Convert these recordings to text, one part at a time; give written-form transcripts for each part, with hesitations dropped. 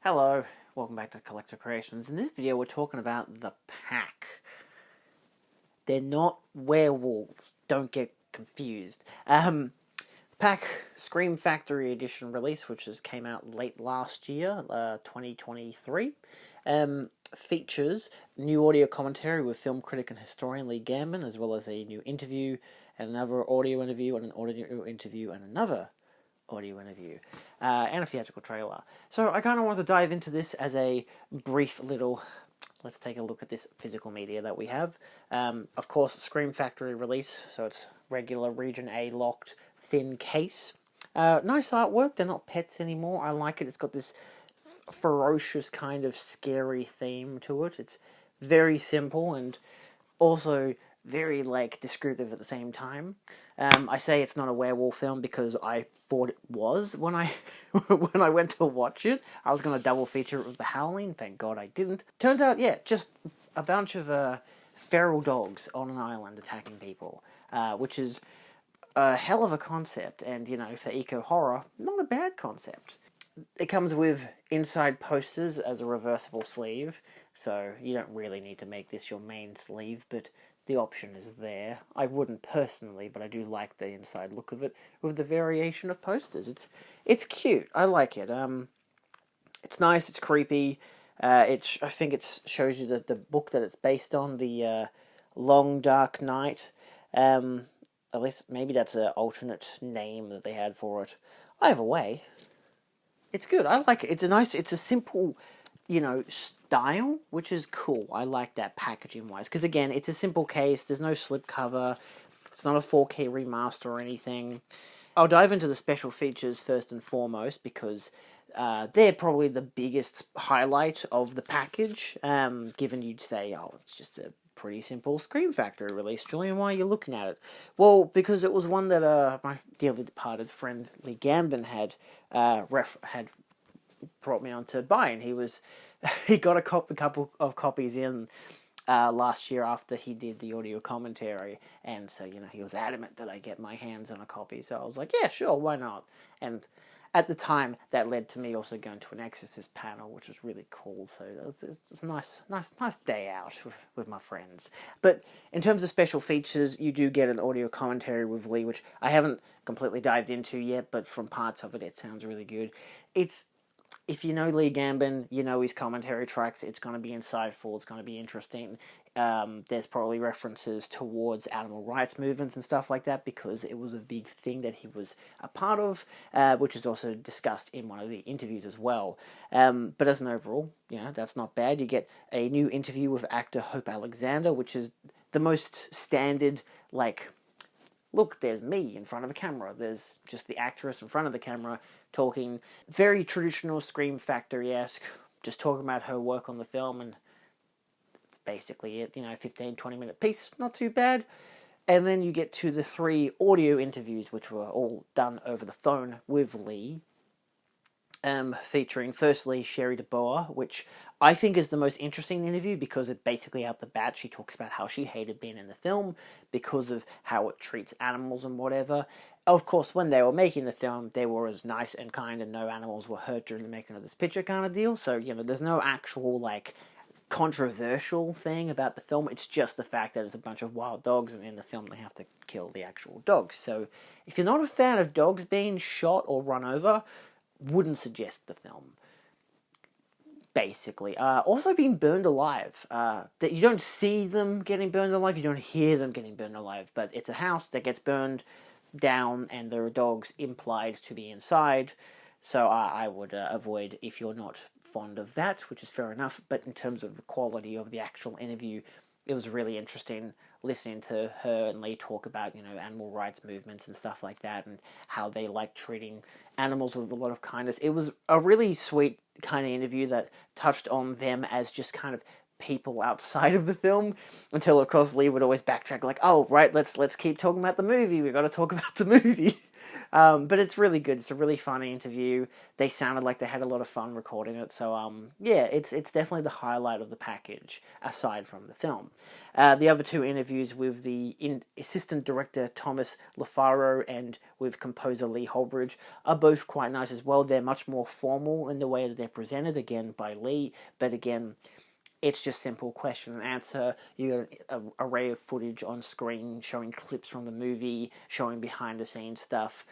Hello, welcome back to Collector Creations. In this video we're talking about the Pack. They're not werewolves, don't get confused. Pack Scream Factory Edition release, which came out late last year, 2023, features new audio commentary with film critic and historian Lee Gambin, as well as a new interview, and another audio interview, and an audio interview, and another audio interview, and a theatrical trailer. So I kind of want to dive into this as a brief little, let's take a look at this physical media that we have. Of course, Scream Factory release, so it's regular Region A locked thin case. Nice artwork, they're not pets anymore, I like it. It's got this ferocious kind of scary theme to it. It's very simple and also very descriptive at the same time. I say it's not a werewolf film because I thought it was when I when I went to watch it. I was going to double feature it with The Howling. Thank God I didn't. Turns out, yeah, just a bunch of feral dogs on an island attacking people, which is a hell of a concept. And for eco horror, not a bad concept. It comes with inside posters as a reversible sleeve, so you don't really need to make this your main sleeve, but the option is there. I wouldn't personally, but I do like the inside look of it with the variation of posters. It's cute. I like it. It's nice. It's creepy. I think it shows you that the book that it's based on, the Long Dark Night. At least maybe that's an alternate name that they had for it. Either way, it's good. I like it. It's a simple, style, which is cool. I like that packaging-wise. Because, again, it's a simple case. There's no slipcover. It's not a 4K remaster or anything. I'll dive into the special features first and foremost, because they're probably the biggest highlight of the package, given you'd say, oh, it's just a pretty simple Scream Factory release. Julian, why are you looking at it? Well, because it was one that my dearly departed friend Lee Gambin had brought me on to buy, and he got a couple of copies in last year after he did the audio commentary, and so he was adamant that I get my hands on a copy. So I was like, yeah, sure, why not? And at the time, that led to me also going to an Exorcist panel, which was really cool. So it's a nice day out with my friends. But in terms of special features, you do get an audio commentary with Lee, which I haven't completely dived into yet, but from parts of it, it sounds really good. If you know Lee Gambin, you know his commentary tracks. It's going to be insightful. It's going to be interesting. There's probably references towards animal rights movements and stuff like that, because it was a big thing that he was a part of, which is also discussed in one of the interviews as well. But as an overall, that's not bad. You get a new interview with actor Hope Alexander, which is the most standard, look, there's me in front of a camera. There's just the actress in front of the camera talking. Very traditional Scream Factory-esque, just talking about her work on the film, and that's basically it. 15, 20-minute piece, not too bad. And then you get to the 3 audio interviews, which were all done over the phone with Lee. Featuring firstly Sherry DeBoer, which I think is the most interesting interview, because it basically out the bat she talks about how she hated being in the film because of how it treats animals and whatever. Of course, when they were making the film, they were as nice and kind and no animals were hurt during the making of this picture kind of deal. So, there's no actual controversial thing about the film. It's just the fact that it's a bunch of wild dogs, and in the film they have to kill the actual dogs. So if you're not a fan of dogs being shot or run over, wouldn't suggest the film, basically. Also being burned alive. That you don't see them getting burned alive, you don't hear them getting burned alive, but it's a house that gets burned down, and there are dogs implied to be inside, so I would avoid if you're not fond of that, which is fair enough. But in terms of the quality of the actual interview, it was really interesting listening to her and Lee talk about, animal rights movements and stuff like that, and how they like treating animals with a lot of kindness. It was a really sweet kind of interview that touched on them as just kind of people outside of the film, until of course Lee would always backtrack like, oh right, let's keep talking about the movie, we've got to talk about the movie. But it's really good. It's a really funny interview. They sounded like they had a lot of fun recording it. So yeah, it's definitely the highlight of the package aside from the film. The other two interviews with the assistant director Thomas LaFaro and with composer Lee Holbridge are both quite nice as well. They're much more formal in the way that they're presented, again by Lee, but again, it's just simple question and answer. You got an array of footage on screen showing clips from the movie, showing behind the scenes stuff.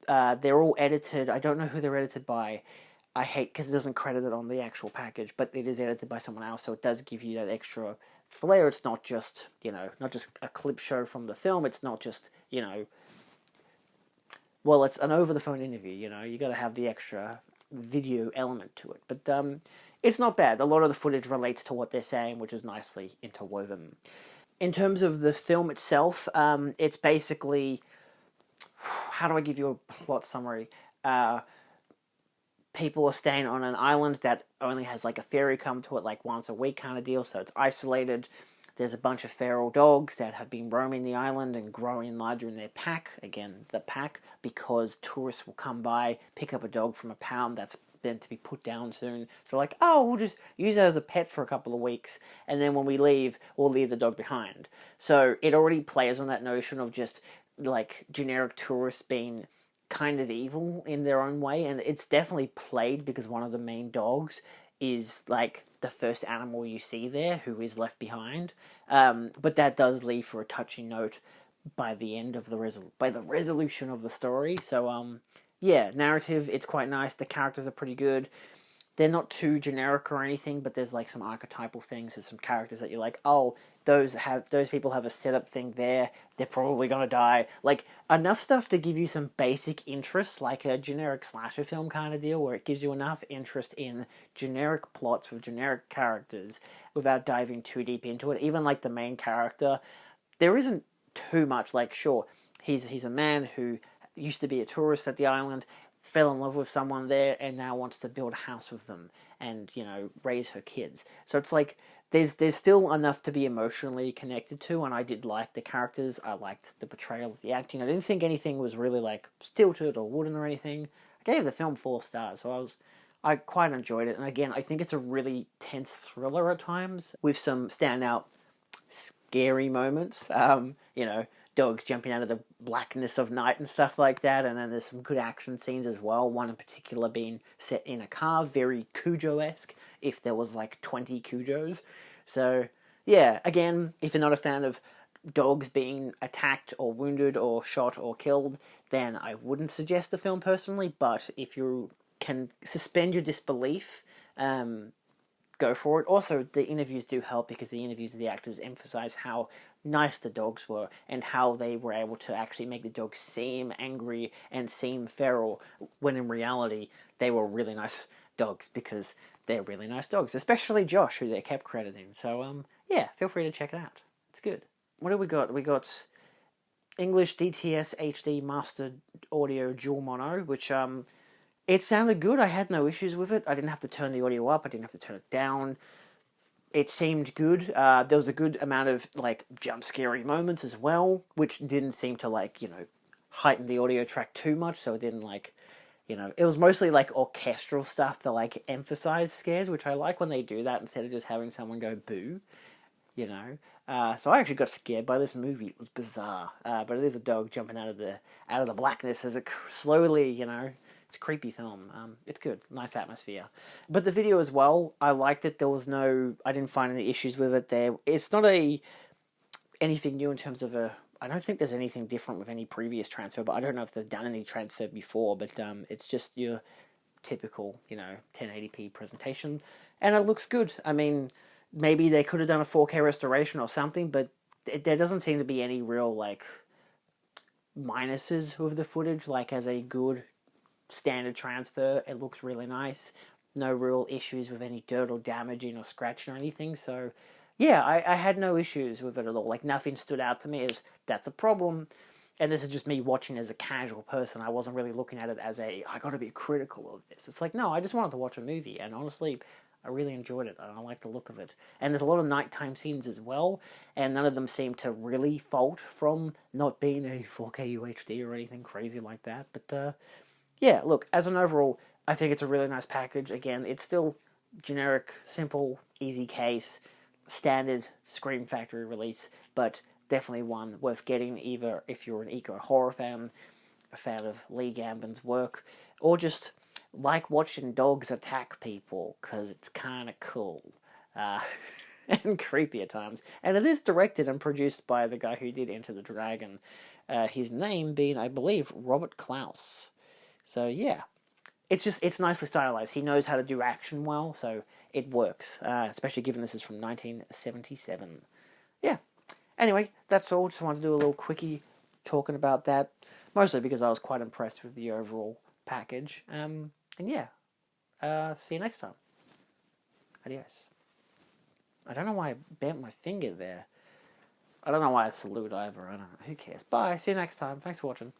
They're all edited. I don't know who they're edited by. I hate because it doesn't credit it on the actual package, but it is edited by someone else, so it does give you that extra flair. It's not just, not just a clip show from the film. It's not just, well, it's an over-the-phone interview, you got to have the extra video element to it. But it's not bad. A lot of the footage relates to what they're saying, which is nicely interwoven. In terms of the film itself, it's basically, how do I give you a plot summary? People are staying on an island that only has like a ferry come to it like once a week kind of deal, so it's isolated. There's a bunch of feral dogs that have been roaming the island and growing larger in their pack. Again, the pack, because tourists will come by, pick up a dog from a pound that's meant to be put down soon. So like, oh, we'll just use it as a pet for a couple of weeks, and then when we leave, we'll leave the dog behind. So it already plays on that notion of just like generic tourists being kind of evil in their own way, and it's definitely played because one of the main dogs is like the first animal you see there who is left behind. But that does leave for a touching note by the end of the resolution of the story. So yeah, narrative, it's quite nice. The characters are pretty good. They're not too generic or anything, but there's like some archetypal things. There's some characters that you're like, oh, those people have a setup thing there. They're probably gonna die. Like enough stuff to give you some basic interest, like a generic slasher film kind of deal, where it gives you enough interest in generic plots with generic characters without diving too deep into it. Even like the main character, there isn't too much. Like, sure, he's a man who used to be a tourist at the island, fell in love with someone there, and now wants to build a house with them and, raise her kids. So it's like, there's still enough to be emotionally connected to, and I did like the characters. I liked the portrayal of the acting. I didn't think anything was really, like, stilted or wooden or anything. I gave the film 4 stars, so I quite enjoyed it. And again, I think it's a really tense thriller at times, with some standout scary moments. Dogs jumping out of the blackness of night and stuff like that, and then there's some good action scenes as well, one in particular being set in a car, very Cujo-esque, if there was like 20 Cujos. So, yeah, again, if you're not a fan of dogs being attacked or wounded or shot or killed, then I wouldn't suggest the film personally, but if you can suspend your disbelief, go for it. Also, the interviews do help because the interviews of the actors emphasize how nice the dogs were and how they were able to actually make the dogs seem angry and seem feral, when in reality they were really nice dogs because they're really nice dogs, especially Josh, who they kept crediting. So yeah, feel free to check it out. It's good. What do we got? We got English DTS HD Master Audio Dual Mono, which it sounded good. I had no issues with it. I didn't have to turn the audio up. I didn't have to turn it down. It seemed good. There was a good amount of like jump scary moments as well, which didn't seem to heighten the audio track too much. So it didn't it was mostly like orchestral stuff to like emphasize scares, which I like when they do that instead of just having someone go boo. So I actually got scared by this movie. It was bizarre, but it is a dog jumping out of the blackness as it slowly, it's a creepy film. It's good, nice atmosphere. But the video as well, I liked it. I didn't find any issues with it there. It's not anything new in terms of I don't think there's anything different with any previous transfer, but I don't know if they've done any transfer before, but it's just your typical, 1080p presentation, and it looks good. I mean, maybe they could have done a 4K restoration or something, but there doesn't seem to be any real, minuses with the footage, as a good standard transfer. It looks really nice. No real issues with any dirt or damaging or scratching or anything, so yeah, I had no issues with it at all. Nothing stood out to me as, that's a problem. And this is just me watching as a casual person. I wasn't really looking at it as I gotta be critical of this. It's no, I just wanted to watch a movie, and honestly, I really enjoyed it, and I like the look of it. And there's a lot of nighttime scenes as well, and none of them seem to really fault from not being a 4K UHD or anything crazy like that. But yeah, look, as an overall, I think it's a really nice package. Again, it's still generic, simple, easy case, standard Scream Factory release, but definitely one worth getting either if you're an eco horror fan, a fan of Lee Gambon's work, or just like watching dogs attack people, because it's kind of cool. Uh, and creepy at times. And it is directed and produced by the guy who did Enter the Dragon. His name being, I believe, Robert Klaus. So yeah, it's nicely stylized. He knows how to do action well, so it works. Especially given this is from 1977. Yeah. Anyway, that's all. Just wanted to do a little quickie talking about that. Mostly because I was quite impressed with the overall package. And yeah, see you next time. Adios. I don't know why I bent my finger there. I don't know why I salute either. I don't know. Who cares? Bye. See you next time. Thanks for watching.